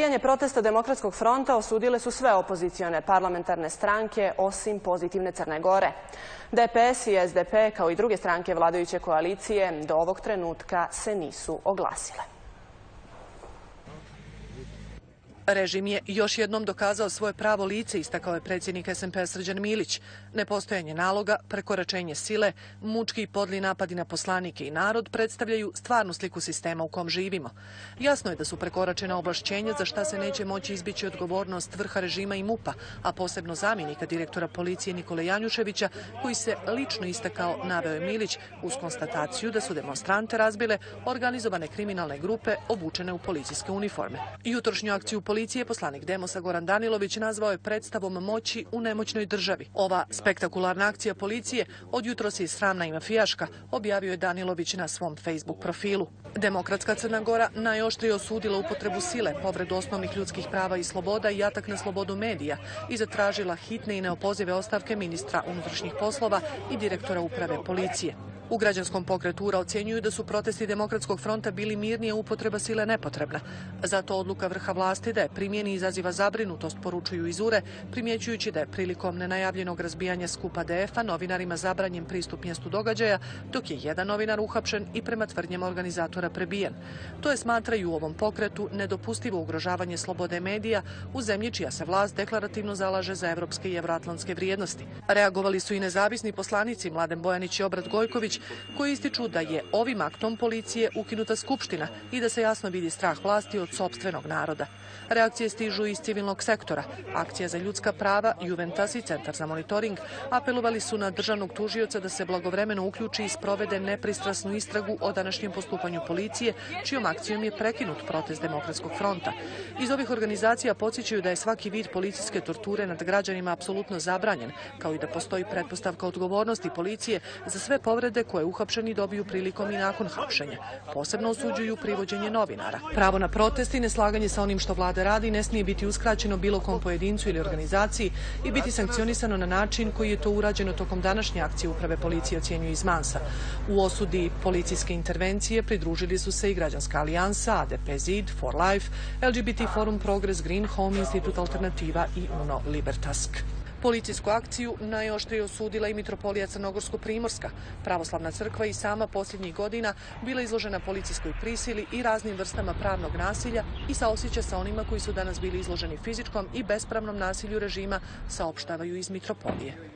Razbijanje protesta Demokratskog fronta osudile su sve opozicione parlamentarne stranke osim pozitivne Crne Gore. DPS i SDP, kao i druge stranke vladajuće koalicije, do ovog trenutka se nisu oglasile. Režim je još jednom dokazao svoje pravo lice, istakao je predsjednik SMP-a Srđan Milić. Nepostojanje naloga, prekoračenje sile, mučki i podli napadi na poslanike i narod predstavljaju stvarnu sliku sistema u kom živimo. Jasno je da su prekoračena ovlašćenja za šta se neće moći izbjeći odgovornost vrha režima i MUP-a, a posebno zamjenika direktora policije Nikole Janjuševića, koji se lično istakao, naveo je Milić, uz konstataciju da su demonstrante razbile organizovane kriminalne grupe obučene u policijske uniforme. Jutrošnju akciju policije poslanik Demosa Goran Danilović nazvao je predstavom moći u nemoćnoj državi. Ova spektakularna akcija policije od jutros je sramna i mafijaška, objavio je Danilović na svom Facebook profilu. Demokratska Crna Gora najoštrije osudila upotrebu sile, povredu osnovnih ljudskih prava i sloboda i atak na slobodu medija i zatražila hitne i neopozive ostavke ministra unutrašnjih poslova i direktora uprave policije. U građanskom pokretu URA ocjenjuju da su protesti Demokratskog fronta bili mirnije, upotreba sile nepotrebna. Zato odluka vrha vlasti da je primjeni izaziva zabrinutost, poručuju iz URE, primjećujući da je prilikom nenajavljenog razbijanja skupa DF-a novinarima zabranjen pristup mjestu događaja, dok je jedan novinar uhapšen i prema tvrdnjama organizatora prebijen. To je, smatraju u ovom pokretu, nedopustivo ugrožavanje slobode medija u zemlji čija se vlast deklarativno zalaže za evropske i evroatlantske vrijednosti. Reagovali su i nezavisni poslanici Mladen Bojanić i Obrat Gojković, koji ističu da je ovim aktom policije ukinuta skupština i da se jasno vidi strah vlasti od sopstvenog naroda. Reakcije stižu iz civilnog sektora. Akcija za ljudska prava, Juventus i Centar za monitoring apelovali su na državnog tužioca da se blagovremeno uključi i sprovede nepristrasnu istragu o današnjem postupanju policije, čijom akcijom je prekinut protest Demokratskog fronta. Iz ovih organizacija podsjećaju da je svaki vid policijske torture nad građanima apsolutno zabranjen, kao i da postoji pretpostavka odgovornosti policije za sve povrede koje uhapšeni dobiju prilikom i nakon hapšenja. Posebno osuđuju privođenje novinara. Pravo na protest i neslaganje sa onim što vlada radi ne smije biti uskraćeno bilo kom pojedincu ili organizaciji i biti sankcionisano na način koji je to urađeno tokom današnje akcije uprave policije, ocjenjuje iz Mansa. U osudi policijske intervencije pridružili su se i Građanska alijansa, ADP Zid, For Life, LGBT Forum Progress, Green Home, Institut Alternativa i Uno Libertask. Policijsku akciju najoštrije osudila i mitropolija Crnogorsko-Primorska. Pravoslavna crkva i sama posljednjih godina bila izložena policijskoj prisili i raznim vrstama pravnog nasilja i saosjeća sa onima koji su danas bili izloženi fizičkom i bespravnom nasilju režima, saopštavaju iz mitropolije.